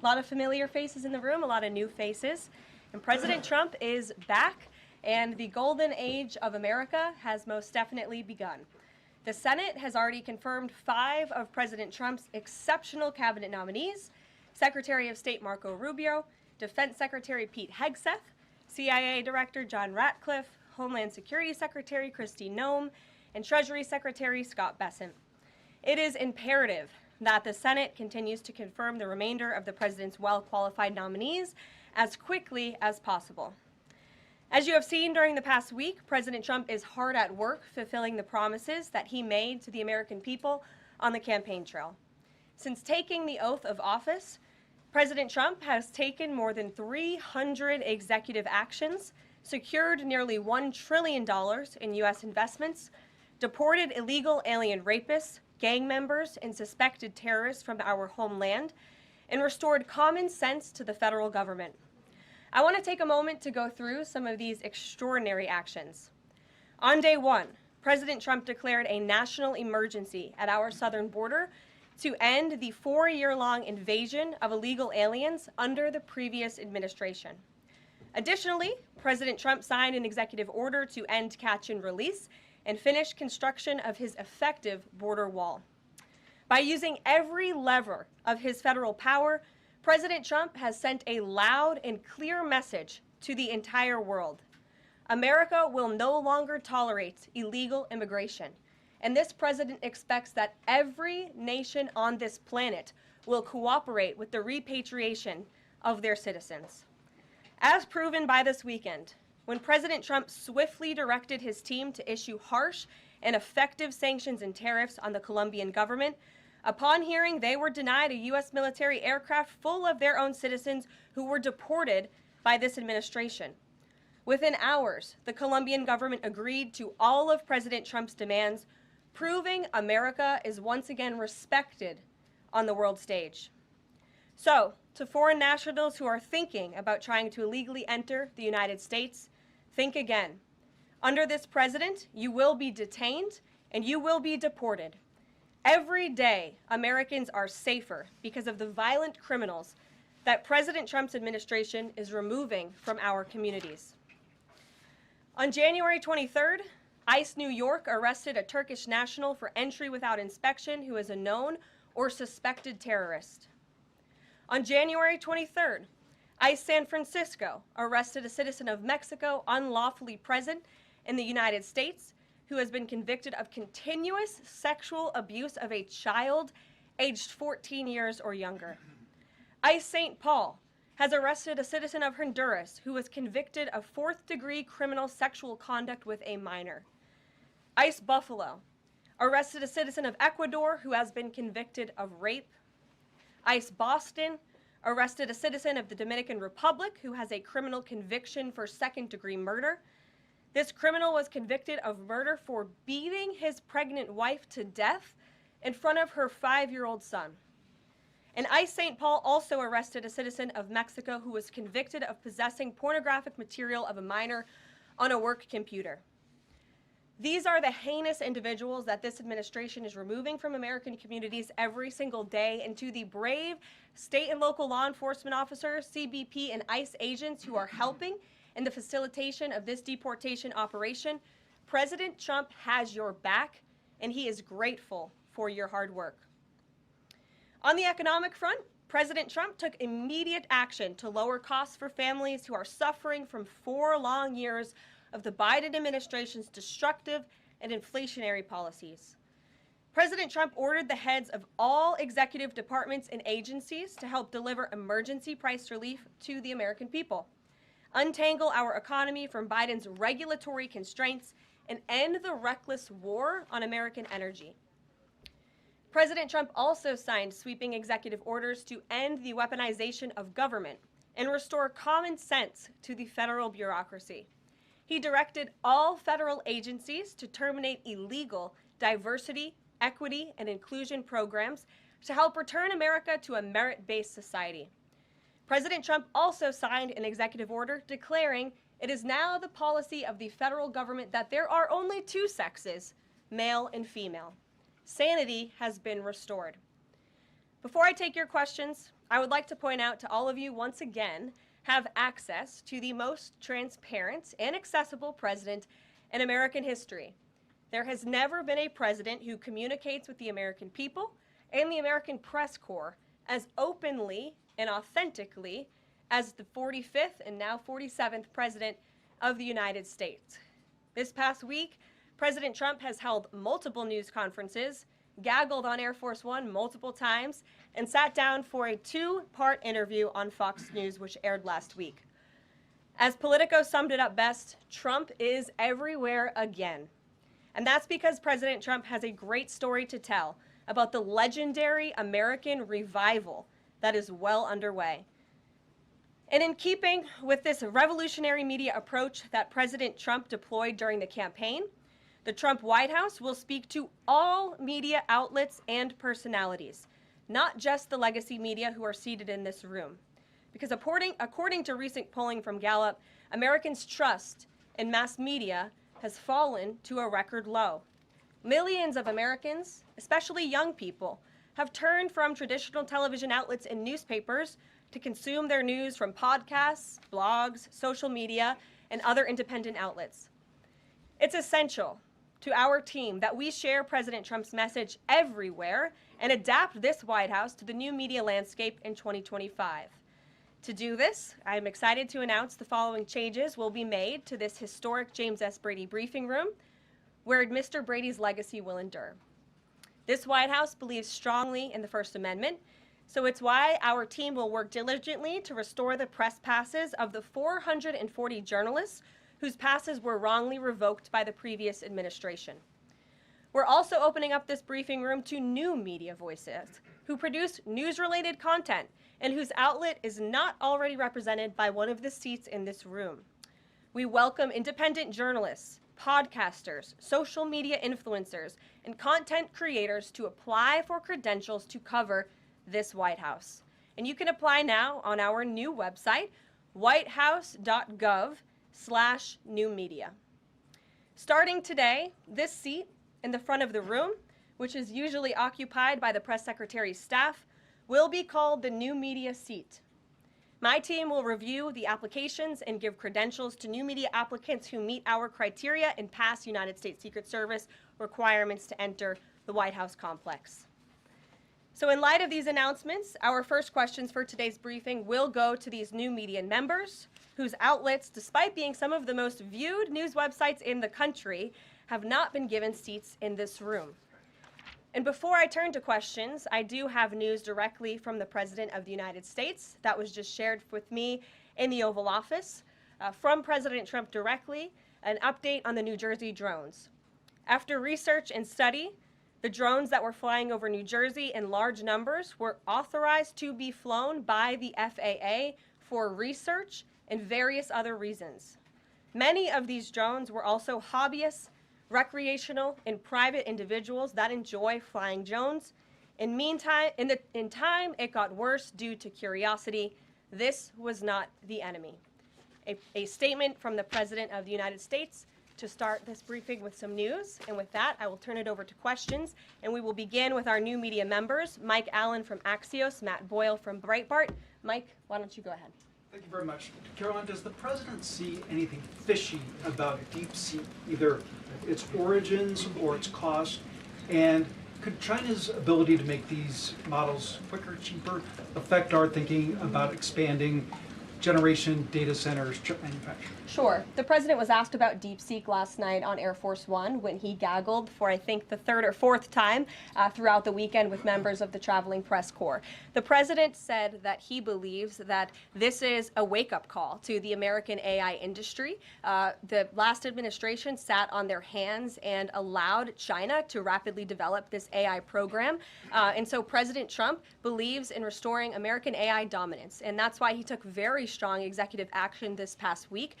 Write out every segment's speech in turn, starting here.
A lot of familiar faces in the room, a lot of new faces. And President Trump is back, and the golden age of America has most definitely begun. The Senate has already confirmed 5 of President Trump's exceptional cabinet nominees: Secretary of State Marco Rubio, Defense Secretary Pete Hegseth, CIA Director John Ratcliffe, Homeland Security Secretary Kristi Noem, and Treasury Secretary Scott Bessent. It is imperative that the Senate continues to confirm the remainder of the president's well-qualified nominees as quickly as possible. As you have seen during the past week, President Trump is hard at work fulfilling the promises that he made to the American people on the campaign trail. Since taking the oath of office, President Trump has taken more than 300 executive actions, secured nearly $1 trillion in U.S. investments, deported illegal alien rapists, gang members, and suspected terrorists from our homeland, and restored common sense to the federal government. I want to take a moment to go through some of these extraordinary actions. On day 1, President Trump declared a national emergency at our southern border to end the 4-year-long invasion of illegal aliens under the previous administration. Additionally, President Trump signed an executive order to end catch and release and finish construction of his effective border wall. By using every lever of his federal power, President Trump has sent a loud and clear message to the entire world. America will no longer tolerate illegal immigration, and this president expects that every nation on this planet will cooperate with the repatriation of their citizens. As proven by this weekend, when President Trump swiftly directed his team to issue harsh and effective sanctions and tariffs on the Colombian government, upon hearing they were denied a U.S. military aircraft full of their own citizens who were deported by this administration. Within hours, the Colombian government agreed to all of President Trump's demands, proving America is once again respected on the world stage. So, to foreign nationals who are thinking about trying to illegally enter the United States, think again. Under this president, you will be detained and you will be deported. Every day, Americans are safer because of the violent criminals that President Trump's administration is removing from our communities. On January 23rd, ICE New York arrested a Turkish national for entry without inspection who is a known or suspected terrorist. On January 23rd, ICE San Francisco arrested a citizen of Mexico unlawfully present in the United States who has been convicted of continuous sexual abuse of a child aged 14 years or younger. ICE St. Paul has arrested a citizen of Honduras who was convicted of 4th-degree criminal sexual conduct with a minor. ICE Buffalo arrested a citizen of Ecuador who has been convicted of rape. ICE Boston arrested a citizen of the Dominican Republic who has a criminal conviction for 2nd-degree murder. This criminal was convicted of murder for beating his pregnant wife to death in front of her 5-year-old son. And ICE St. Paul also arrested a citizen of Mexico who was convicted of possessing pornographic material of a minor on a work computer. These are the heinous individuals that this administration is removing from American communities every single day, and to the brave state and local law enforcement officers, CBP, and ICE agents who are helping in the facilitation of this deportation operation, President Trump has your back, and he is grateful for your hard work. On the economic front, President Trump took immediate action to lower costs for families who are suffering from 4 long years of the Biden administration's destructive and inflationary policies. President Trump ordered the heads of all executive departments and agencies to help deliver emergency price relief to the American people, untangle our economy from Biden's regulatory constraints, and end the reckless war on American energy. President Trump also signed sweeping executive orders to end the weaponization of government and restore common sense to the federal bureaucracy. He directed all federal agencies to terminate illegal diversity, equity, and inclusion programs to help return America to a merit-based society. President Trump also signed an executive order declaring it is now the policy of the federal government that there are only 2 sexes, male and female. Sanity has been restored. Before I take your questions, I would like to point out to all of you once again have access to the most transparent and accessible president in American history. There has never been a president who communicates with the American people and the American press corps as openly and authentically as the 45th and now 47th president of the United States. This past week, President Trump has held multiple news conferences, gaggled on Air Force One multiple times, and sat down for a two-part interview on Fox News, which aired last week. As Politico summed it up best, Trump is everywhere again. And that's because President Trump has a great story to tell about the legendary American revival that is well underway. And in keeping with this revolutionary media approach that President Trump deployed during the campaign, the Trump White House will speak to all media outlets and personalities, not just the legacy media who are seated in this room. Because according to recent polling from Gallup, Americans' trust in mass media has fallen to a record low. Millions of Americans, especially young people, have turned from traditional television outlets and newspapers to consume their news from podcasts, blogs, social media, and other independent outlets. It's essential to our team that we share President Trump's message everywhere and adapt this White House to the new media landscape in 2025. To do this, I'm excited to announce the following changes will be made to this historic James S. Brady briefing room, where Mr. Brady's legacy will endure. This White House believes strongly in the First Amendment, so it's why our team will work diligently to restore the press passes of the 440 journalists whose passes were wrongly revoked by the previous administration. We're also opening up this briefing room to new media voices who produce news-related content and whose outlet is not already represented by one of the seats in this room. We welcome independent journalists, podcasters, social media influencers, and content creators to apply for credentials to cover this White House. And you can apply now on our new website, whitehouse.gov/new media. Starting today, this seat in the front of the room, which is usually occupied by the press secretary's staff, will be called the new media seat. My team will review the applications and give credentials to new media applicants who meet our criteria and pass United States Secret Service requirements to enter the White House complex. So in light of these announcements, our first questions for today's briefing will go to these new media members whose outlets, despite being some of the most viewed news websites in the country, have not been given seats in this room. And before I turn to questions, I do have news directly from the President of the United States that was just shared with me in the Oval Office. From President Trump directly, an update on the New Jersey drones. After research and study, the drones that were flying over New Jersey in large numbers were authorized to be flown by the FAA for research and various other reasons. Many of these drones were also hobbyists, recreational, and private individuals that enjoy flying drones. In time, it got worse due to curiosity. This was not the enemy. A statement from the President of the United States to start this briefing with some news. And with that, I will turn it over to questions. And we will begin with our new media members, Mike Allen from Axios, Matt Boyle from Breitbart. Mike, why don't you go ahead? Thank you very much. Karoline, does the President see anything fishy about DeepSeek, either its origins or its cost? And could China's ability to make these models quicker, cheaper, affect our thinking about expanding generation data centers, chip manufacturing? Sure. The President was asked about DeepSeek last night on Air Force One when he gaggled for, I think, the third or fourth time throughout the weekend with members of the traveling press corps. The President said that he believes that this is a wake-up call to the American AI industry. The last administration sat on their hands and allowed China to rapidly develop this AI program. And so President Trump believes in restoring American AI dominance. And that's why he took very strong executive action this past week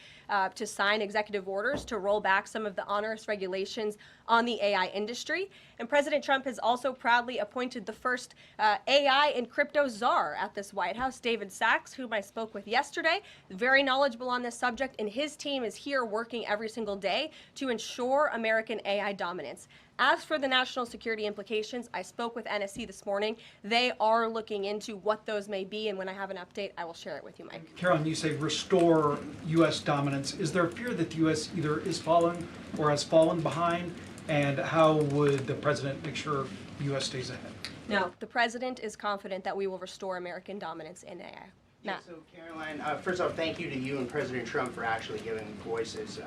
to sign executive orders to roll back some of the onerous regulations on the AI industry. And President Trump has also proudly appointed the first AI and crypto czar at this White House, David Sachs, whom I spoke with yesterday, very knowledgeable on this subject, and his team is here working every single day to ensure American AI dominance. As for the national security implications, I spoke with NSC this morning. They are looking into what those may be, and when I have an update, I will share it with you, Mike. Caroline, you say restore U.S. dominance. Is there a fear that the U.S. either is falling or has fallen behind? And how would the president make sure the U.S. stays ahead? No, the president is confident that we will restore American dominance in AI. Yeah, so Caroline, first off, thank you to you and President Trump for actually giving voices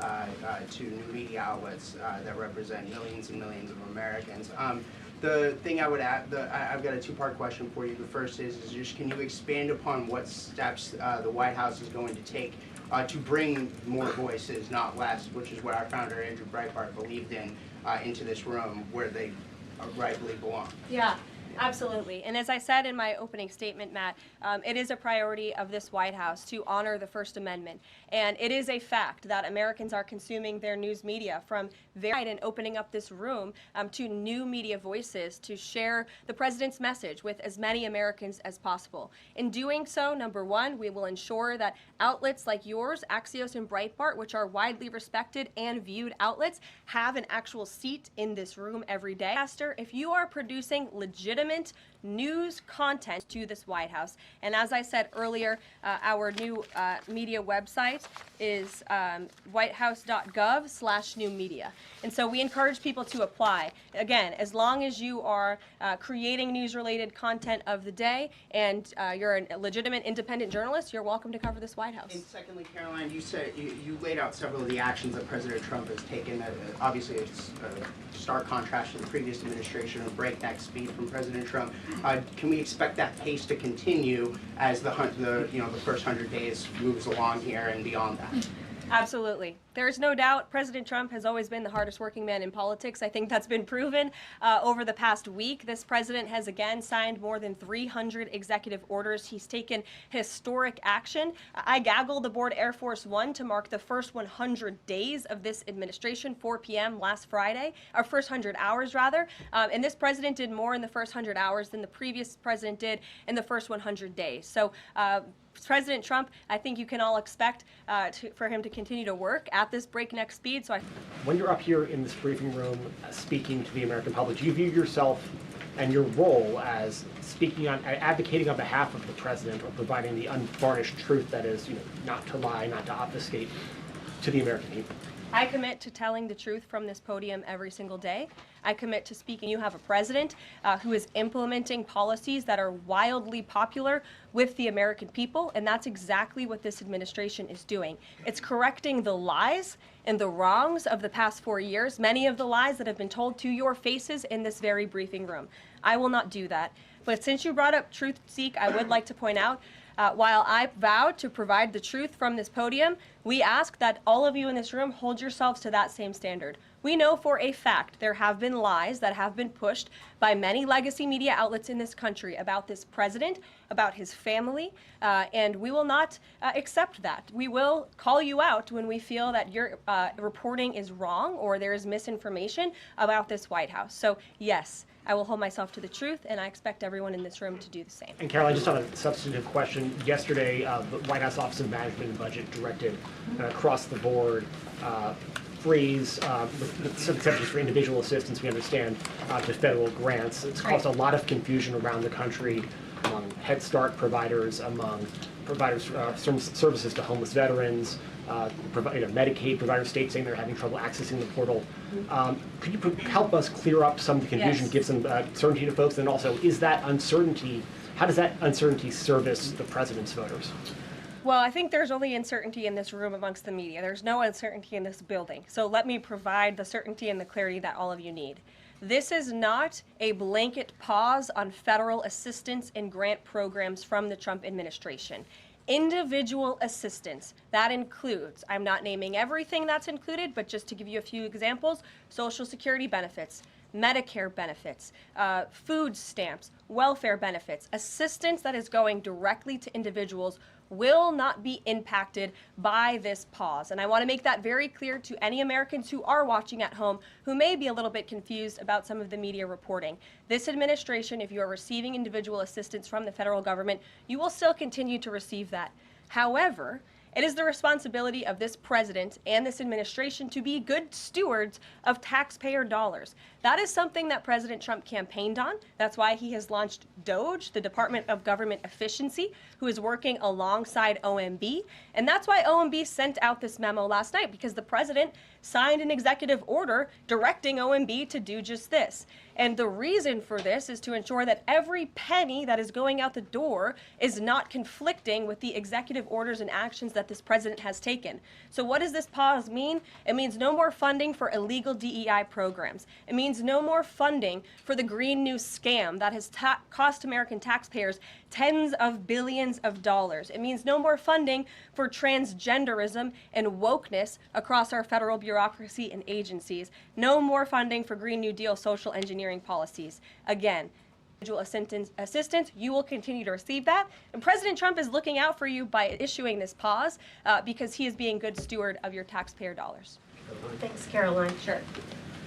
to new media outlets that represent millions and millions of Americans. The thing I would add, I've got a two-part question for you. The first is just can you expand upon what steps the White House is going to take to bring more voices, not less, which is what our founder Andrew Breitbart believed in, into this room where they rightfully belong? Yeah. Absolutely. And as I said in my opening statement, Matt, it is a priority of this White House to honor the First Amendment. And it is a fact that Americans are consuming their news media from very and opening up this room to new media voices to share the president's message with as many Americans as possible. In doing so, number one, we will ensure that outlets like yours, Axios and Breitbart, which are widely respected and viewed outlets, have an actual seat in this room every day. Pastor, if you are producing legitimate news content to this White House. And as I said earlier, our new media website is whitehouse.gov/new media. And so we encourage people to apply. Again, as long as you are creating news-related content of the day and you're a legitimate independent journalist, you're welcome to cover this White House. And secondly, Caroline, you said you laid out several of the actions that President Trump has taken. Obviously, it's a stark contrast to the previous administration, a breakneck speed from President Trump. Can we expect that pace to continue as the first 100 days moves along here and beyond that? Absolutely. There's no doubt President Trump has always been the hardest working man in politics. I think that's been proven over the past week. This president has again signed more than 300 executive orders. He's taken historic action. I gaggled aboard Air Force One to mark the first 100 days of this administration, 4 p.m. last Friday, or first 100 hours rather. And this president did more in the first 100 hours than the previous president did in the first 100 days. So President Trump, I think you can all expect for him to continue to work at this breakneck speed. When you're up here in this briefing room speaking to the American public, do you view yourself and your role as advocating on behalf of the president or providing the unvarnished truth that is, not to lie, not to obfuscate to the American people? I commit to telling the truth from this podium every single day. I commit to speaking. You have a president who is implementing policies that are wildly popular with the American people, and that's exactly what this administration is doing. It's correcting the lies and the wrongs of the past 4 years, many of the lies that have been told to your faces in this very briefing room. I will not do that. But since you brought up Truth Seek, I would like to point out while I vowed to provide the truth from this podium, we ask that all of you in this room hold yourselves to that same standard. We know for a fact there have been lies that have been pushed by many legacy media outlets in this country about this president, about his family, and we will not accept that. We will call you out when we feel that your reporting is wrong or there is misinformation about this White House. So yes, I will hold myself to the truth, and I expect everyone in this room to do the same. And Caroline, just on a substantive question, yesterday the White House Office of Management and Budget directed across the board freeze, with some exceptions for individual assistance, we understand, to federal grants. It's caused a lot of confusion around the country among Head Start providers, among providers services to homeless veterans, Medicaid providers, states saying they're having trouble accessing the portal. Could you help us clear up some of the confusion, Yes. give some certainty to folks, and also is that uncertainty, how does that uncertainty service the president's voters? Well, I think there's only uncertainty in this room amongst the media. There's no uncertainty in this building. So let me provide the certainty and the clarity that all of you need. This is not a blanket pause on federal assistance and grant programs from the Trump administration. Individual assistance, that includes, I'm not naming everything that's included, but just to give you a few examples, Social Security benefits, Medicare benefits, food stamps, welfare benefits, assistance that is going directly to individuals will not be impacted by this pause. And I want to make that very clear to any Americans who are watching at home who may be a little bit confused about some of the media reporting. This administration, if you are receiving individual assistance from the federal government, you will still continue to receive that. However, It is the responsibility of this president and this administration to be good stewards of taxpayer dollars. That is something that President Trump campaigned on. That's why he has launched DOGE, the Department of Government Efficiency, who is working alongside OMB. And that's why OMB sent out this memo last night, because the president signed an executive order directing OMB to do just this. And the reason for this is to ensure that every penny that is going out the door is not conflicting with the executive orders and actions that this president has taken. So what does this pause mean? It means no more funding for illegal DEI programs. It means no more funding for the Green New scam that has cost American taxpayers tens of billions of dollars. It means no more funding for transgenderism and wokeness across our federal bureaucracy and agencies. No more funding for Green New Deal social engineering policies. Again, individual assistance, you will continue to receive that. And President Trump is looking out for you by issuing this pause because he is being good steward of your taxpayer dollars. Thanks, Caroline. Sure.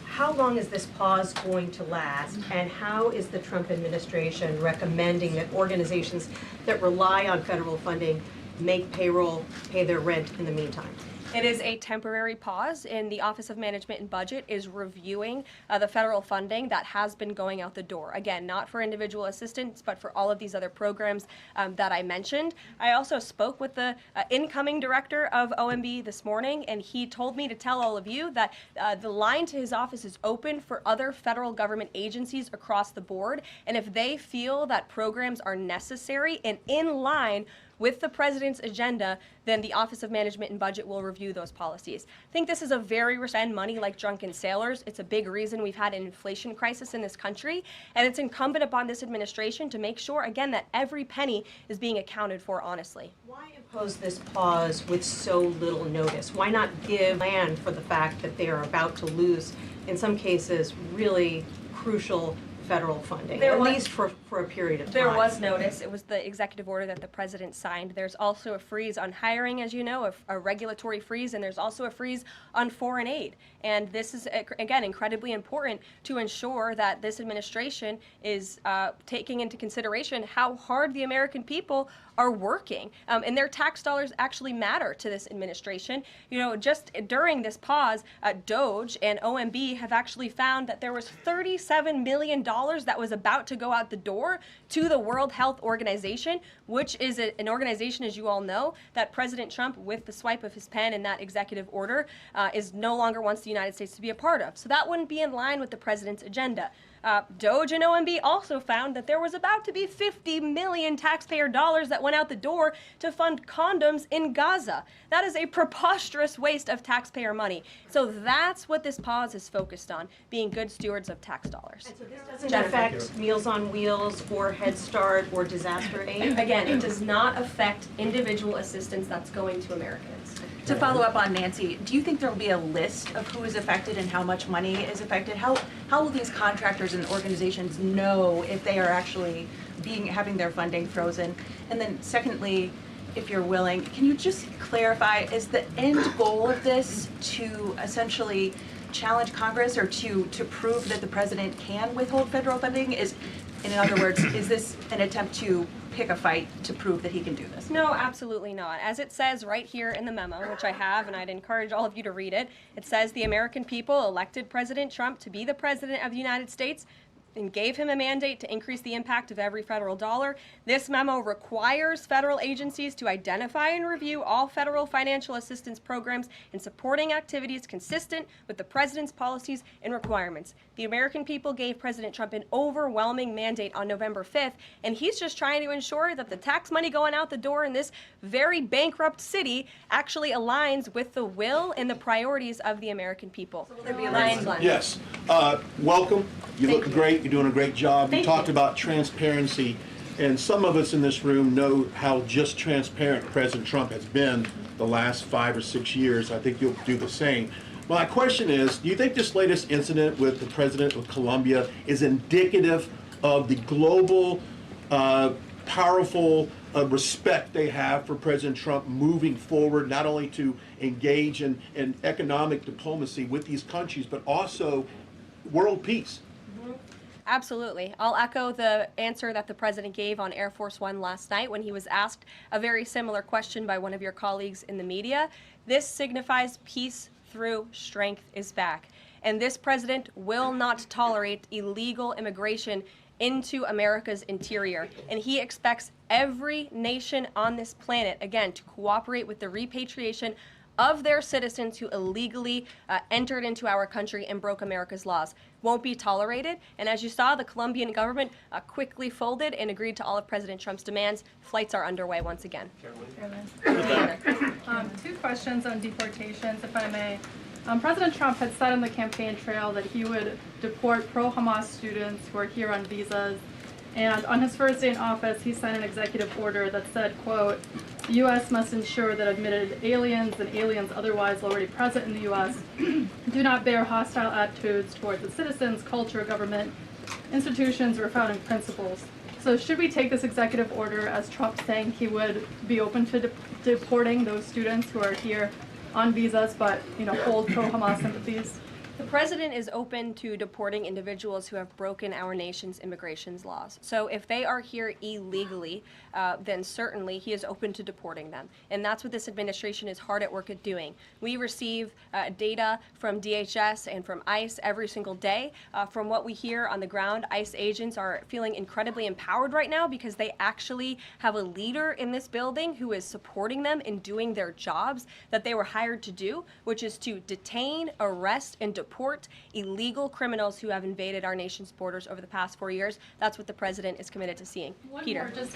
How long is this pause going to last, and how is the Trump administration recommending that organizations that rely on federal funding make payroll, pay their rent in the meantime? It is a temporary pause, and the Office of Management and Budget is reviewing the federal funding that has been going out the door. Again, not for individual assistance, but for all of these other programs that I mentioned. I also spoke with the incoming director of OMB this morning, and he told me to tell all of you that the line to his office is open for other federal government agencies across the board, and if they feel that programs are necessary and in line with the president's agenda, then the Office of Management and Budget will review those policies. I think this is a very spend money like drunken sailors. It's a big reason we've had an inflation crisis in this country, and it's incumbent upon this administration to make sure, again, that every penny is being accounted for honestly. Why impose this pause with so little notice? Why not give land for the fact that they are about to lose, in some cases, really crucial federal funding, at least for a period of time? There was notice. It was the executive order that the president signed. There's also a freeze on hiring, as you know, a regulatory freeze, and there's also a freeze on foreign aid. And this is, again, incredibly important to ensure that this administration is taking into consideration how hard the American people are working. And their tax dollars actually matter to this administration. You know, just during this pause, DOGE and OMB have actually found that there was $37 million that was about to go out the door to the World Health Organization, which is an organization, as you all know, that President Trump, with the swipe of his pen in that executive order, is no longer wants the United States to be a part of. So that wouldn't be in line with the president's agenda. DOGE and OMB also found that there was about to be 50 million taxpayer dollars that went out the door to fund condoms in Gaza. That is a preposterous waste of taxpayer money. So that's what this pause is focused on, being good stewards of tax dollars. And so this doesn't affect Meals on Wheels or Head Start or disaster aid? Again, it does not affect individual assistance that's going to Americans. To follow up on Nancy, do you think there will be a list of who is affected and how much money is affected? How will these contractors and organizations know if they are actually having their funding frozen? And then secondly, if you're willing, can you just clarify, is the end goal of this to essentially challenge Congress or to prove that the president can withhold federal funding? In other words, is this an attempt to pick a fight to prove that he can do this? No, absolutely not. As it says right here in the memo, which I have, and I'd encourage all of you to read it, it says the American people elected President Trump to be the president of the United States and gave him a mandate to increase the impact of every federal dollar. This memo requires federal agencies to identify and review all federal financial assistance programs and supporting activities consistent with the president's policies and requirements. The American people gave President Trump an overwhelming mandate on November 5th, and he's just trying to ensure that the tax money going out the door in this very bankrupt city actually aligns with the will and the priorities of the American people. So will there be a line? Yes. Welcome. You look great. You're doing a great job. You talked about transparency, and some of us in this room know how just transparent President Trump has been the last 5 or 6 years. I think you'll do the same. My question is, do you think this latest incident with the president of Colombia is indicative of the global, powerful respect they have for President Trump moving forward, not only to engage in economic diplomacy with these countries, but also world peace? Absolutely. I'll echo the answer that the president gave on Air Force One last night when he was asked a very similar question by one of your colleagues in the media. This signifies peace through strength is back. And this president will not tolerate illegal immigration into America's interior. And he expects every nation on this planet, again, to cooperate with the repatriation of their citizens who illegally entered into our country and broke America's laws. Won't be tolerated. And as you saw, the Colombian government quickly folded and agreed to all of President Trump's demands. Flights are underway once again. Two questions on deportations, if I may. President Trump had said on the campaign trail that he would deport pro-Hamas students who are here on visas. And on his first day in office, he signed an executive order that said, quote, the U.S. must ensure that admitted aliens and aliens otherwise already present in the U.S. do not bear hostile attitudes towards its citizens, culture, government, institutions, or founding principles. So should we take this executive order as Trump saying he would be open to deporting those students who are here on visas but, hold pro-Hamas sympathies? The president is open to deporting individuals who have broken our nation's immigration laws. So if they are here illegally, then certainly he is open to deporting them. And that's what this administration is hard at work at doing. We receive data from DHS and from ICE every single day. From what we hear on the ground, ICE agents are feeling incredibly empowered right now because they actually have a leader in this building who is supporting them in doing their jobs that they were hired to do, which is to detain, arrest, and deport illegal criminals who have invaded our nation's borders over the past 4 years. That's what the president is committed to seeing. Peter. Just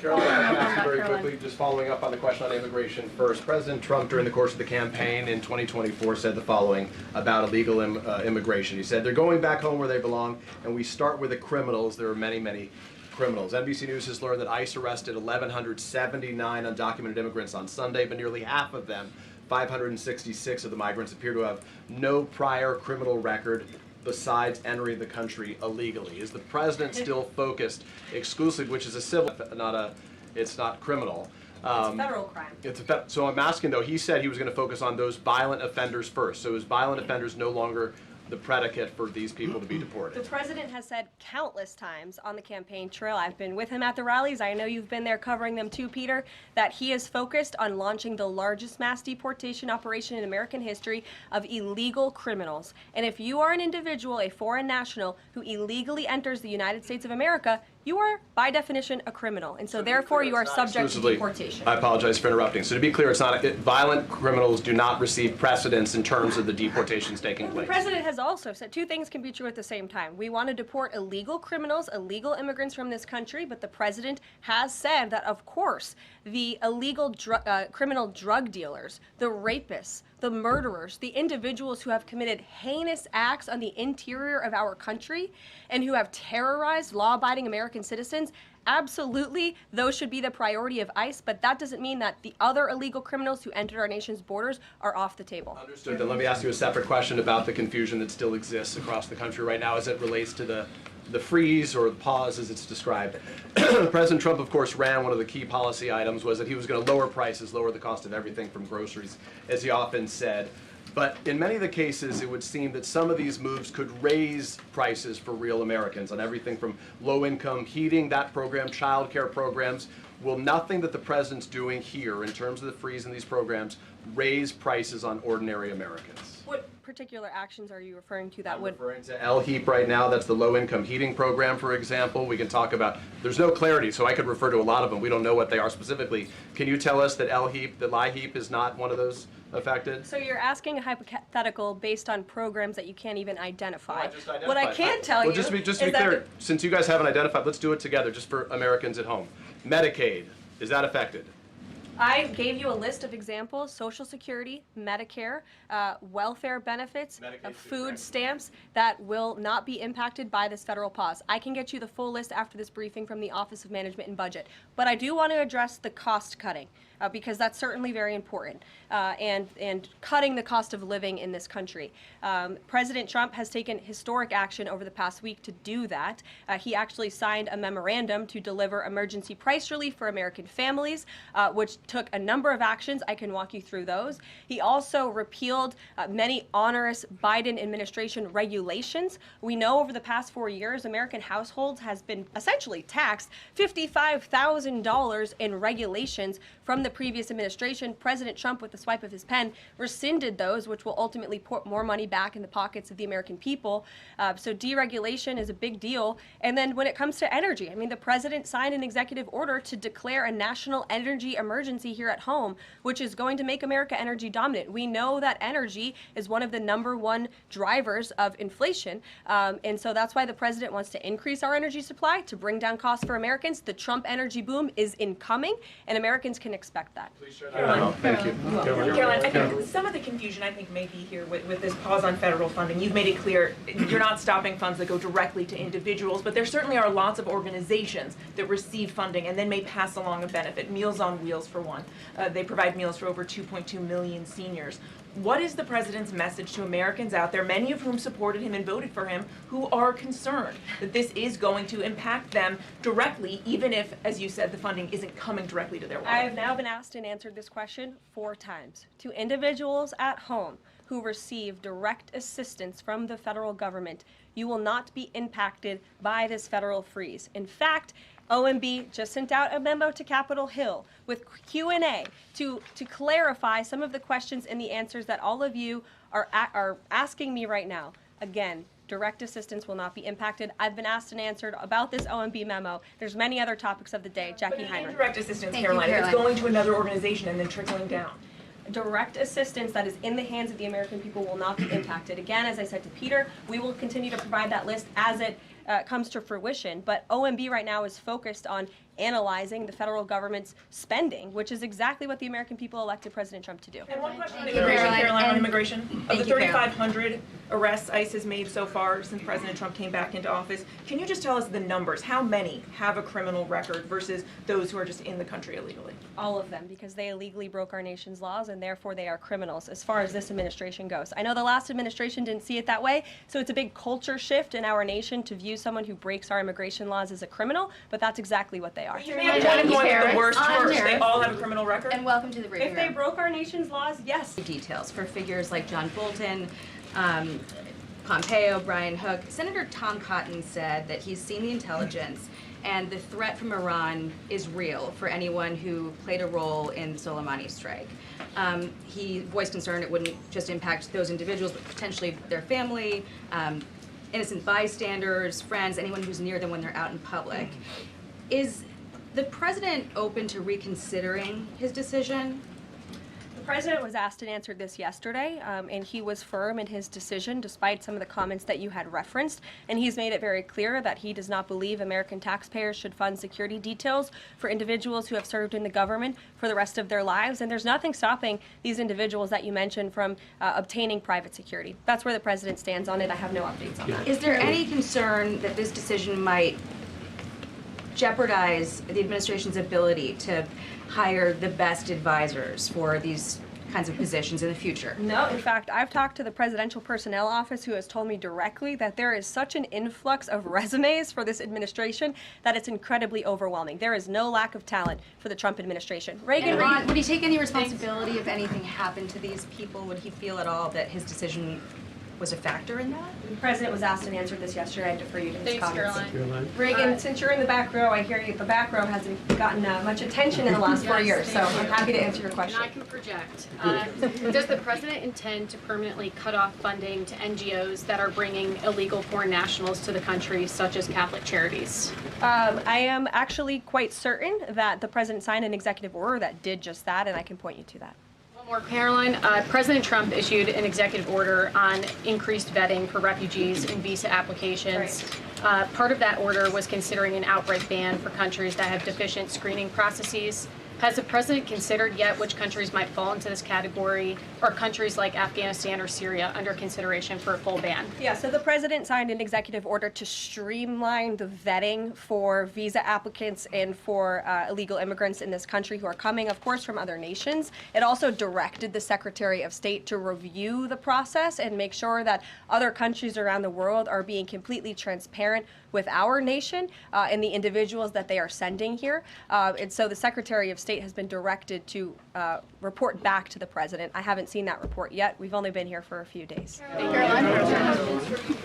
following up on the question on immigration first. President Trump, during the course of the campaign in 2024, said the following about illegal immigration. He said, they're going back home where they belong, and we start with the criminals. There are many, many criminals. NBC News has learned that ICE arrested 1,179 undocumented immigrants on Sunday, but nearly half of them, 566 of the migrants, appear to have no prior criminal record besides entering the country illegally. Is the president still focused exclusively, which is a civil, it's not criminal? It's a federal crime. So I'm asking though, he said he was going to focus on those violent offenders first. So is violent offenders no longer the predicate for these people to be deported? The president has said countless times on the campaign trail, I've been with him at the rallies, I know you've been there covering them too, Peter, that he is focused on launching the largest mass deportation operation in American history of illegal criminals. And if you are an individual, a foreign national, who illegally enters the United States of America, you are, by definition, a criminal. And so therefore, you are subject to deportation. I apologize for interrupting. So to be clear, it's not violent criminals do not receive precedence in terms of the deportations taking place. The president has also said two things can be true at the same time. We want to deport illegal criminals, illegal immigrants from this country, but the president has said that, of course, the illegal criminal drug dealers, the rapists, the murderers, the individuals who have committed heinous acts on the interior of our country and who have terrorized law-abiding American citizens, absolutely, those should be the priority of ICE, but that doesn't mean that the other illegal criminals who entered our nation's borders are off the table. Understood. Then let me ask you a separate question about the confusion that still exists across the country right now as it relates to the freeze or the pause as it's described. President Trump, of course, ran one of the key policy items was that he was going to lower prices, lower the cost of everything from groceries, as he often said. But in many of the cases, it would seem that some of these moves could raise prices for real Americans on everything from low-income heating, that program, child care programs. Will nothing that the president's doing here in terms of the freeze in these programs raise prices on ordinary Americans? What particular actions are you referring to that would... I'm referring to LHEAP right now. That's the low-income heating program, for example. We can talk about, there's no clarity, so I could refer to a lot of them. We don't know what they are specifically. Can you tell us that LHEAP is not one of those affected? So you're asking a hypothetical based on programs that you can't even identify. No, I just identified. What I can tell you just to be is clear, since you guys haven't identified, let's do it together just for Americans at home. Medicaid, is that affected? I gave you a list of examples: Social Security, Medicare, welfare benefits, food stamps that will not be impacted by this federal pause. I can get you the full list after this briefing from the Office of Management and Budget. But I do want to address the cost cutting. because that's certainly very important, and cutting the cost of living in this country. President Trump has taken historic action over the past week to do that. He actually signed a memorandum to deliver emergency price relief for American families, which took a number of actions. I can walk you through those. He also repealed many onerous Biden administration regulations. We know over the past 4 years, American households has been essentially taxed $55,000 in regulations from the previous administration. President Trump, with the swipe of his pen, rescinded those, which will ultimately put more money back in the pockets of the American people. So deregulation is a big deal. And then when it comes to energy, I mean, the president signed an executive order to declare a national energy emergency here at home, which is going to make America energy dominant. We know that energy is one of the #1 drivers of inflation. And so that's why the president wants to increase our energy supply to bring down costs for Americans. The Trump energy boom is incoming, and Americans can expect that. Thank you. Caroline, I think some of the confusion may be here with this pause on federal funding. You've made it clear you're not stopping funds that go directly to individuals, but there certainly are lots of organizations that receive funding and then may pass along a benefit. Meals on Wheels, for one. They provide meals for over 2.2 million seniors. What is the president's message to Americans out there, many of whom supported him and voted for him, who are concerned that this is going to impact them directly, even if, as you said, the funding isn't coming directly to their wallet? I have now been asked and answered this question 4 times. To individuals at home who receive direct assistance from the federal government, you will not be impacted by this federal freeze. In fact, OMB just sent out a memo to Capitol Hill with Q&A to clarify some of the questions and the answers that all of you are asking me right now. Again, direct assistance will not be impacted. I've been asked and answered about this OMB memo. There's many other topics of the day. Jackie Heinrich. Indirect assistance, Caroline, if it's going to another organization and then trickling down. Direct assistance that is in the hands of the American people will not be impacted. Again, as I said to Peter, we will continue to provide that list as it comes to fruition. But OMB right now is focused on analyzing the federal government's spending, which is exactly what the American people elected President Trump to do. And one question on immigration, Caroline, on immigration. Of the 3,500 arrests ICE has made so far since President Trump came back into office, can you just tell us the numbers? How many have a criminal record versus those who are just in the country illegally? All of them, because they illegally broke our nation's laws, and therefore they are criminals as far as this administration goes. I know the last administration didn't see it that way, so it's a big culture shift in our nation to view someone who breaks our immigration laws as a criminal, but that's exactly what they are. You may have been going with the worst first. They all have a criminal record? And welcome to the briefing If they room. broke our nation's laws, yes. Details for figures like John Bolton, Pompeo, Brian Hook. Senator Tom Cotton said that he's seen the intelligence and the threat from Iran is real for anyone who played a role in Soleimani's strike. He voiced concern it wouldn't just impact those individuals, but potentially their family, innocent bystanders, friends, anyone who's near them when they're out in public. Is the president open to reconsidering his decision? The president was asked and answered this yesterday, and he was firm in his decision despite some of the comments that you had referenced. And he's made it very clear that he does not believe American taxpayers should fund security details for individuals who have served in the government for the rest of their lives. And there's nothing stopping these individuals that you mentioned from obtaining private security. That's where the president stands on it. I have no updates on that. Is there any concern that this decision might jeopardize the administration's ability to hire the best advisors for these kinds of positions in the future? No, in fact, I've talked to the Presidential Personnel Office, who has told me directly that there is such an influx of resumes for this administration that it's incredibly overwhelming. There is no lack of talent for the Trump administration. Reagan, would he take any responsibility if anything happened to these people? Would he feel at all that his decision was a factor in that? The president was asked and answered this yesterday. I defer you to his comments. Caroline. Reagan, since you're in the back row, I hear you. The back row hasn't gotten much attention in the last 4 years, so I'm happy to answer your question. And I can project. Does the president intend to permanently cut off funding to NGOs that are bringing illegal foreign nationals to the country, such as Catholic charities? I am actually quite certain that the president signed an executive order that did just that, and I can point you to that. More, Caroline, President Trump issued an executive order on increased vetting for refugees in visa applications. Part of that order was considering an outright ban for countries that have deficient screening processes. Has the president considered yet which countries might fall into this category? Are countries like Afghanistan or Syria under consideration for a full ban? Yeah, so the president signed an executive order to streamline the vetting for visa applicants and for illegal immigrants in this country who are coming, of course, from other nations. It also directed the Secretary of State to review the process and make sure that other countries around the world are being completely transparent with our nation and the individuals that they are sending here. And so the Secretary of State has been directed to report back to the president. I haven't seen that report yet. We've only been here for a few days.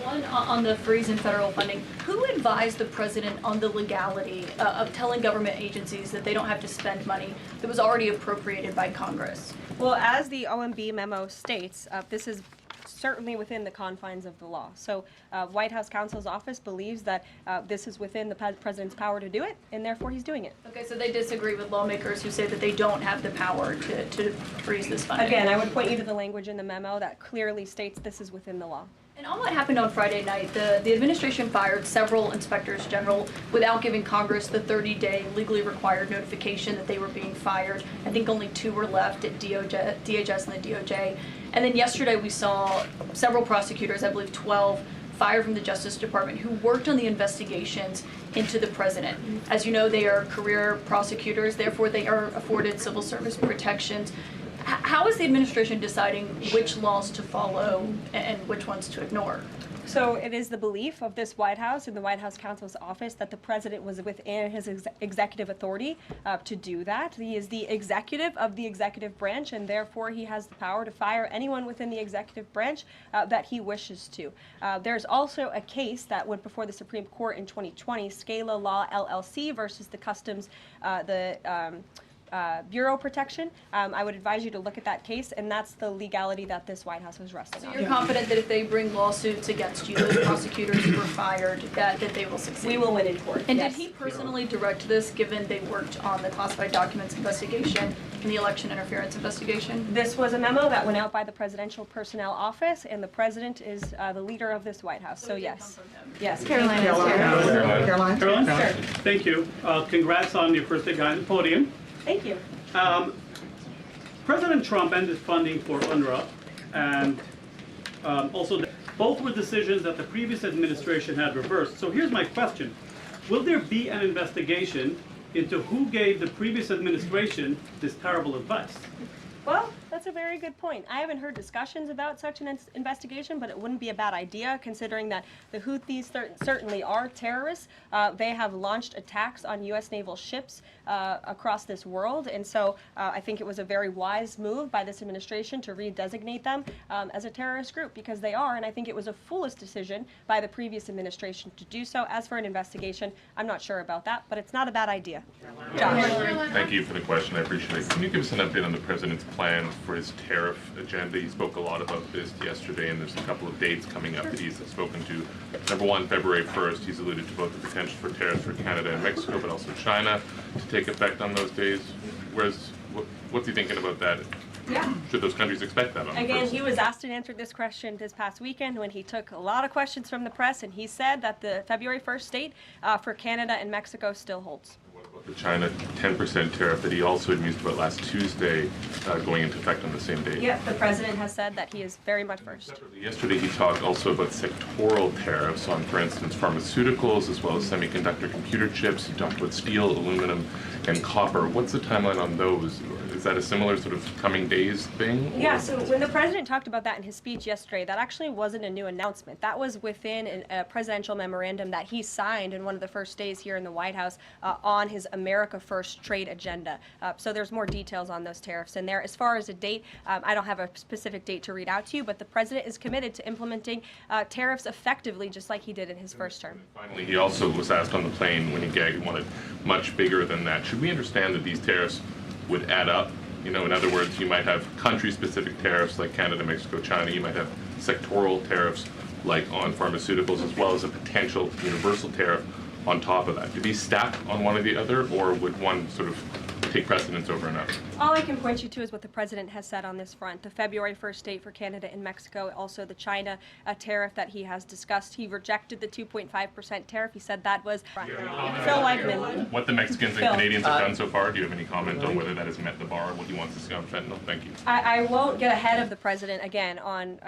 One, on the freeze in federal funding, who advised the president on the legality of telling government agencies that they don't have to spend money that was already appropriated by Congress? Well, as the OMB memo states, this is certainly within the confines of the law. So White House counsel's office believes that this is within the president's power to do it, and therefore he's doing it. Okay, so they disagree with lawmakers who say that they don't have the power to freeze this funding. Again, I would point you to the language in the memo that clearly states this is within the law. And on what happened on Friday night, the administration fired several inspectors general without giving Congress the 30-day legally required notification that they were being fired. I think only 2 were left at DHS and the DOJ. And then yesterday we saw several prosecutors, I believe 12, fired from the Justice Department who worked on the investigations into the president. As you know, they are career prosecutors, therefore they are afforded civil service protections. How is the administration deciding which laws to follow and which ones to ignore? So it is the belief of this White House and the White House counsel's office that the president was within his executive authority to do that. He is the executive of the executive branch, and therefore he has the power to fire anyone within the executive branch that he wishes to. There's also a case that went before the Supreme Court in 2020, Scala Law LLC versus the Customs, Bureau Protection. I would advise you to look at that case, and that's the legality that this White House was resting on. So you're confident that if they bring lawsuits against you, those prosecutors who were fired, that they will succeed? We will win in court. And yes. did he personally direct this, given they worked on the classified documents investigation and the election interference investigation? This was a memo that went out by the Presidential Personnel Office, and the president is the leader of this White House. So yes. Yes. Karoline. Sure. Thank you. Congrats on your first day behind the podium. Thank you. President Trump ended funding for UNRWA, and also both were decisions that the previous administration had reversed. So here's my question. Will there be an investigation into who gave the previous administration this terrible advice? Well, that's a very good point. I haven't heard discussions about such an investigation, but it wouldn't be a bad idea considering that the Houthis certainly are terrorists. They have launched attacks on U.S. naval ships across this world, and so I think it was a very wise move by this administration to redesignate them as a terrorist group, because they are, and I think it was a foolish decision by the previous administration to do so. As for an investigation, I'm not sure about that, but it's not a bad idea. Josh. Thank you for the question. I appreciate it. Can you give us an update on the president's plans for his tariff agenda? He spoke a lot about this yesterday, and there's a couple of dates coming up that he's spoken to. Number one, February 1st, he's alluded to both the potential for tariffs for Canada and Mexico, but also China to take effect on those days. What's he thinking about that? Yeah. Should those countries expect that on the Again, first? he was asked and answered this question this past weekend when he took a lot of questions from the press, and he said that the February 1st date for Canada and Mexico still holds. The China 10% tariff that he also had mused about last Tuesday going into effect on the same day. Yeah, the president has said that he is very much first. Yesterday he talked also about sectoral tariffs on, for instance, pharmaceuticals as well as semiconductor computer chips. He talked about steel, aluminum, and copper. What's the timeline on those? Is that a similar sort of coming days thing? Yeah, so when the president talked about that in his speech yesterday, that actually wasn't a new announcement. That was within a presidential memorandum that he signed in one of the first days here in the White House on his America First trade agenda. So there's more details on those tariffs in there. As far as a date, I don't have a specific date to read out to you, but the president is committed to implementing tariffs effectively, just like he did in his first term. Finally, he also was asked on the plane when he gagged he wanted much bigger than that. Should we understand that these tariffs would add up? You know, in other words, you might have country-specific tariffs like Canada, Mexico, China. You might have sectoral tariffs like on pharmaceuticals, as well as a potential universal tariff on top of that. Do these stack on one or the other, or would one sort of take precedence over another? All I can point you to is what the president has said on this front. The February 1st date for Canada and Mexico, also the China tariff that he has discussed. He rejected the 2.5% tariff. He said that was Phil Wegman. What the Mexicans and Canadians have done so far, do you have any comment on whether that has met the bar, what he wants to see on fentanyl? Thank you. I won't get ahead of the president again on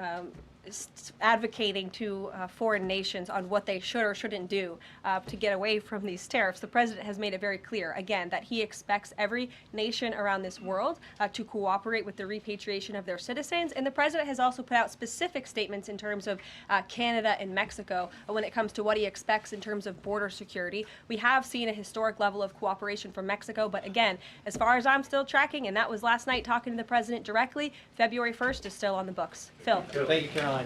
advocating to foreign nations on what they should or shouldn't do to get away from these tariffs. The president has made it very clear, again, that he expects every nation around this world to cooperate with the repatriation of their citizens. And the president has also put out specific statements in terms of Canada and Mexico when it comes to what he expects in terms of border security. We have seen a historic level of cooperation from Mexico, but again, as far as I'm still tracking, and that was last night talking to the president directly, February 1st is still on the books. Phil. Thank you, Caroline.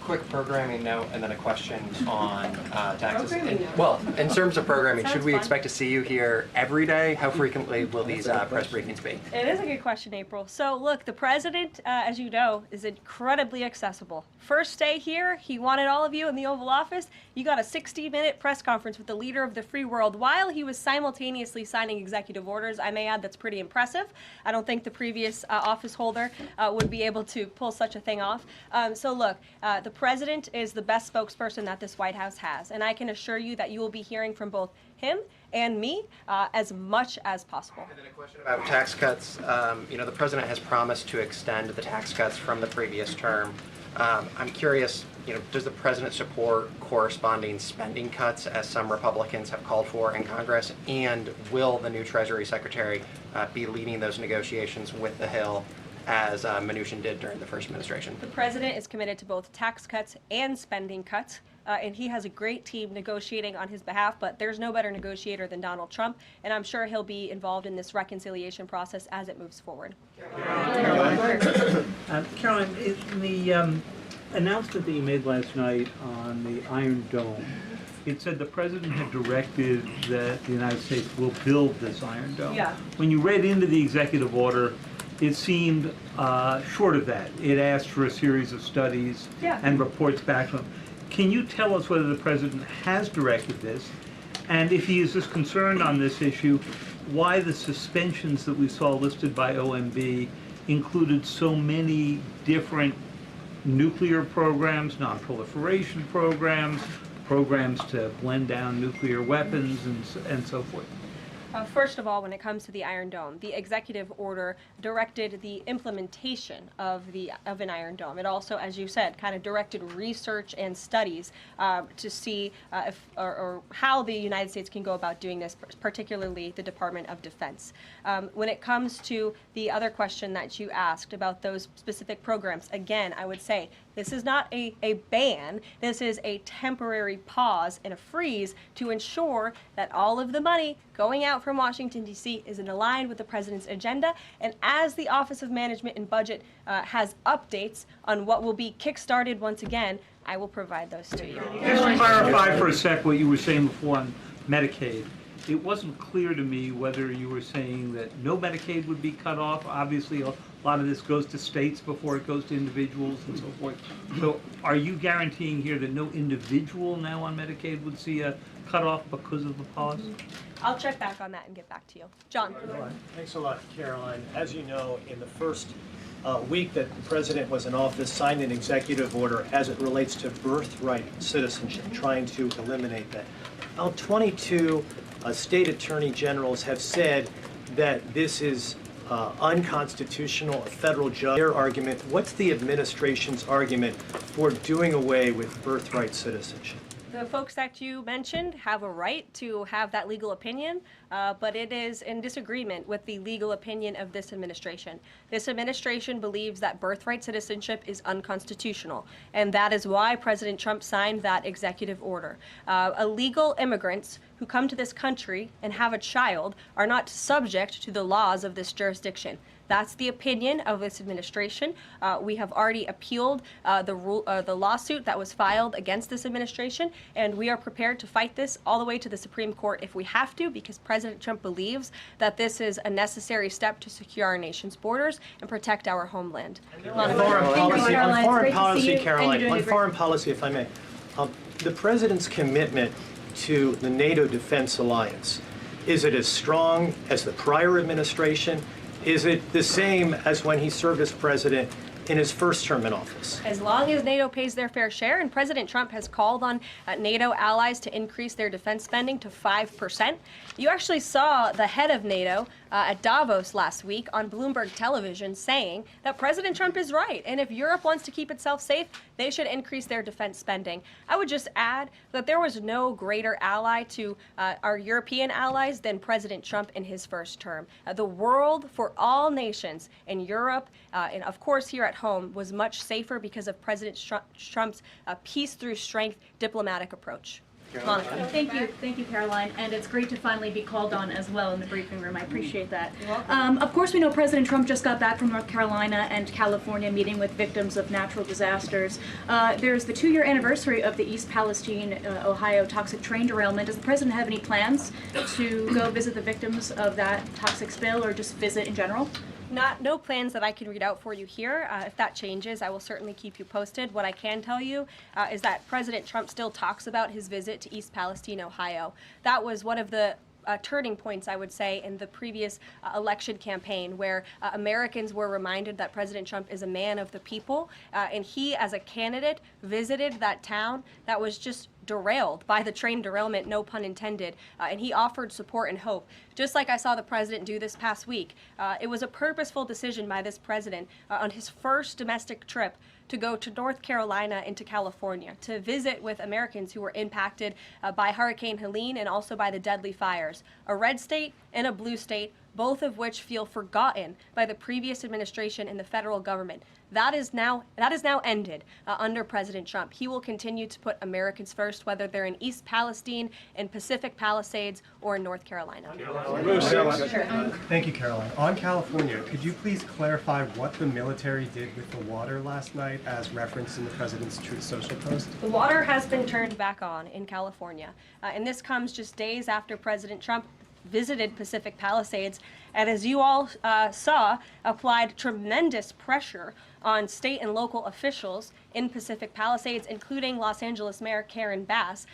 Quick programming note and then a question on taxes. Well, in terms of programming, should we expect to see you here every day? How frequently will these press briefings be? It is a good question, April. So look, the president, as you know, is incredibly accessible. First day here, he wanted all of you in the Oval Office. You got a 60-minute press conference with the leader of the free world while he was simultaneously signing executive orders. I may add that's pretty impressive. I don't think the previous office holder would be able to pull such a thing off. So look, the president is the best spokesperson that this White House has, and I can assure you that you will be hearing from both him and me as much as possible. And then a question about tax cuts. The president has promised to extend the tax cuts from the previous term. I'm curious, does the president support corresponding spending cuts as some Republicans have called for in Congress? And will the new Treasury Secretary be leading those negotiations with the Hill as Mnuchin did during the first administration? The president is committed to both tax cuts and spending cuts, and he has a great team negotiating on his behalf, but there's no better negotiator than Donald Trump, and I'm sure he'll be involved in this reconciliation process as it moves forward. Caroline, in the announcement that you made last night on the Iron Dome, it said the president had directed that the United States will build this Iron Dome. Yeah. When you read into the executive order, it seemed short of that. It asked for a series of studies and reports back to him. Can you tell us whether the president has directed this? And if he is this concerned on this issue, why the suspensions that we saw listed by OMB included so many different nuclear programs, non-proliferation programs, programs to blend down nuclear weapons, and so forth? First of all, when it comes to the Iron Dome, the executive order directed the implementation of an Iron Dome. It also, as you said, kind of directed research and studies to see if or how the United States can go about doing this, particularly the Department of Defense. When it comes to the other question that you asked about those specific programs, again, I would say this is not a ban. This is a temporary pause and a freeze to ensure that all of the money going out from Washington, D.C. is aligned with the president's agenda. And as the Office of Management and Budget has updates on what will be kickstarted once again, I will provide those to you. Just to clarify for a sec what you were saying before on Medicaid. It wasn't clear to me whether you were saying that no Medicaid would be cut off. Obviously, a lot of this goes to states before it goes to individuals and so forth. So are you guaranteeing here that no individual now on Medicaid would see a cutoff because of the pause? I'll check back on that and get back to you. John. Thanks a lot, Caroline. As you know, in the first week that the president was in office, signed an executive order as it relates to birthright citizenship, trying to eliminate that. Now, 22 state attorney generals have said that this is unconstitutional. A federal judge, their argument, what's the administration's argument for doing away with birthright citizenship? The folks that you mentioned have a right to have that legal opinion, but it is in disagreement with the legal opinion of this administration. This administration believes that birthright citizenship is unconstitutional, and that is why President Trump signed that executive order. Illegal immigrants who come to this country and have a child are not subject to the laws of this jurisdiction. That's the opinion of this administration. We have already appealed the lawsuit that was filed against this administration, and we are prepared to fight this all the way to the Supreme Court if we have to, because President Trump believes that this is a necessary step to secure our nation's borders and protect our homeland. On foreign policy, Caroline, on foreign policy, if I may, the president's commitment to the NATO Defense Alliance Is it as strong as the prior administration? Is it the same as when he served as president in his first term in office? As long as NATO pays their fair share, and President Trump has called on NATO allies to increase their defense spending to 5%. You actually saw the head of NATO at Davos last week on Bloomberg television saying that President Trump is right, and if Europe wants to keep itself safe, they should increase their defense spending. I would just add that there was no greater ally to our European allies than President Trump in his first term. The world for all nations in Europe, and of course here at home, was much safer because of President Trump's peace through strength diplomatic approach. Monica. Thank you, Caroline, and it's great to finally be called on as well in the briefing room. I appreciate that. You're welcome. Of course, we know President Trump just got back from North Carolina and California meeting with victims of natural disasters. There's the 2-year anniversary of the East Palestine, Ohio toxic train derailment. Does the president have any plans to go visit the victims of that toxic spill, or just visit in general? No plans that I can read out for you here. If that changes, I will certainly keep you posted. What I can tell you is that President Trump still talks about his visit to East Palestine, Ohio. That was one of the turning points, I would say, in the previous election campaign, where Americans were reminded that President Trump is a man of the people, and he, as a candidate, visited that town that was just derailed by the train derailment, no pun intended, and he offered support and hope. Just like I saw the president do this past week, it was a purposeful decision by this president on his first domestic trip to go to North Carolina and to California to visit with Americans who were impacted by Hurricane Helene and also by the deadly fires. A red state and a blue state, both of which feel forgotten by the previous administration and the federal government. That is now ended under President Trump. He will continue to put Americans first, whether they're in East Palestine, in Pacific Palisades, or in North Carolina. Thank you, Caroline. On California, could you please clarify what the military did with the water last night as referenced in the president's Truth Social post? The water has been turned back on in California, and this comes just days after President Trump visited Pacific Palisades, and as you all saw, applied tremendous pressure on state and local officials in Pacific Palisades, including Los Angeles Mayor Karen Bass,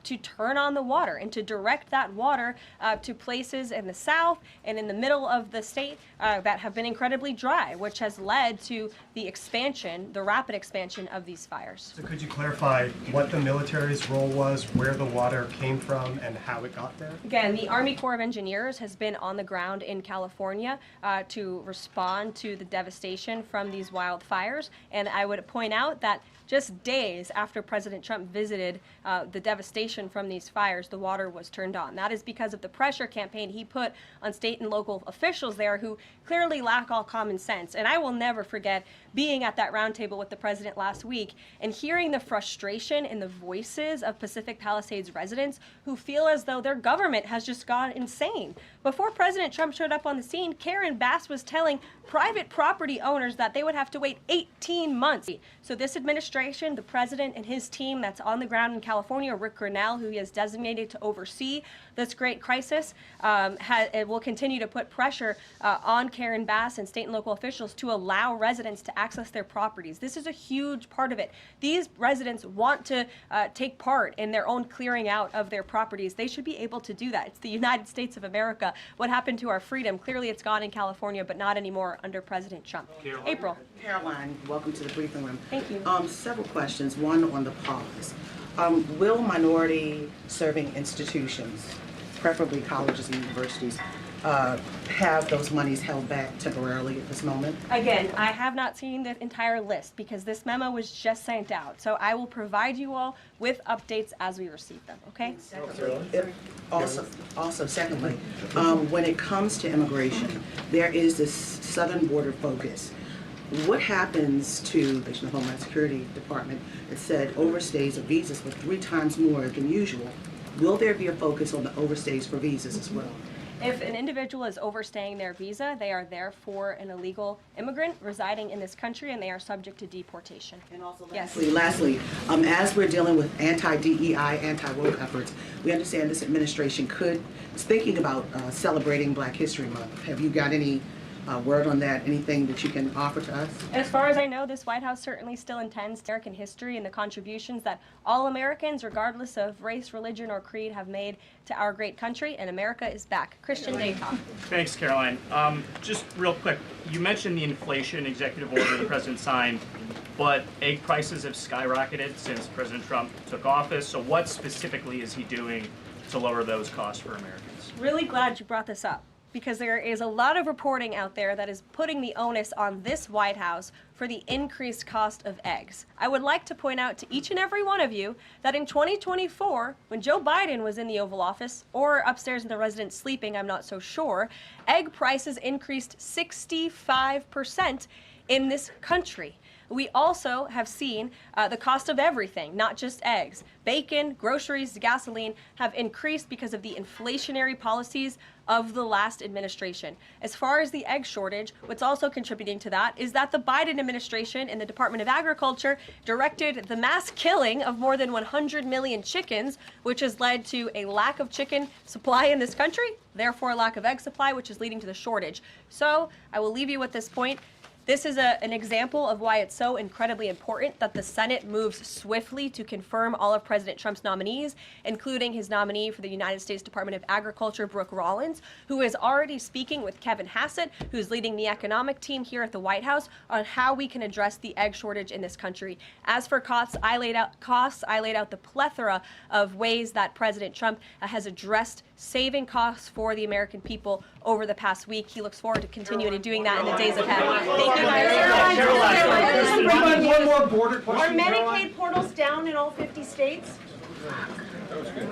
to turn on the water and to direct that water to places in the south and in the middle of the state that have been incredibly dry, which has led to the expansion, the rapid expansion of these fires. So could you clarify what the military's role was, where the water came from, and how it got there? Again, the Army Corps of Engineers has been on the ground in California to respond to the devastation from these wildfires, and I would point out that just days after President Trump visited the devastation from these fires, the water was turned on. That is because of the pressure campaign he put on state and local officials there who clearly lack all common sense. And I will never forget being at that roundtable with the president last week and hearing the frustration in the voices of Pacific Palisades residents who feel as though their government has just gone insane. Before President Trump showed up on the scene, Karen Bass was telling private property owners that they would have to wait 18 months. So this administration, the president and his team that's on the ground in California, Rick Grinnell, who he has designated to oversee this great crisis, it will continue to put pressure on Karen Bass and state and local officials to allow residents to access their properties. This is a huge part of it. These residents want to take part in their own clearing out of their properties. They should be able to do that. It's the United States of America. What happened to our freedom? Clearly it's gone in California, but not anymore under President Trump. Caroline. April. Caroline, welcome to the briefing room. Thank you. Several questions, one on the pause. Will minority-serving institutions, preferably colleges and universities, have those monies held back temporarily at this moment? Again, I have not seen the entire list because this memo was just sent out. So I will provide you all with updates as we receive them, okay? Secondly, when it comes to immigration, there is this southern border focus. What happens to the Homeland Security Department that said overstays of visas were 3 times more than usual? Will there be a focus on the overstays for visas as well? If an individual is overstaying their visa, they are therefore an illegal immigrant residing in this country and they are subject to deportation. And also yes. Lastly, as we're dealing with anti-DEI, anti-woke efforts, we understand this administration is thinking about celebrating Black History Month. Have you got any word on that? Anything that you can offer to us? As far as I know, this White House certainly still intends American history and the contributions that all Americans, regardless of race, religion, or creed, have made to our great country, and America is back. Christian Dayton. Thanks, Caroline. Just real quick, you mentioned the inflation executive order the president signed, but egg prices have skyrocketed since President Trump took office. So what specifically is he doing to lower those costs for Americans? Really glad you brought this up, because there is a lot of reporting out there that is putting the onus on this White House for the increased cost of eggs. I would like to point out to each and every one of you that in 2024, when Joe Biden was in the Oval Office, or upstairs in the residence sleeping, I'm not so sure, egg prices increased 65% in this country. We also have seen the cost of everything, not just eggs. Bacon, groceries, gasoline have increased because of the inflationary policies of the last administration. As far as the egg shortage, what's also contributing to that is that the Biden administration in the Department of Agriculture directed the mass killing of more than 100 million chickens, which has led to a lack of chicken supply in this country, therefore a lack of egg supply, which is leading to the shortage. So I will leave you with this point. This is an example of why it's so incredibly important that the Senate moves swiftly to confirm all of President Trump's nominees, including his nominee for the United States Department of Agriculture, Brooke Rollins, who is already speaking with Kevin Hassett, who's leading the economic team here at the White House, on how we can address the egg shortage in this country. As for costs, I laid out the plethora of ways that President Trump has addressed saving costs for the American people over the past week. He looks forward to continuing to doing that in the days ahead. Thank you. One more border question, Are Caroline. Medicaid portals down in all 50 states? That was good.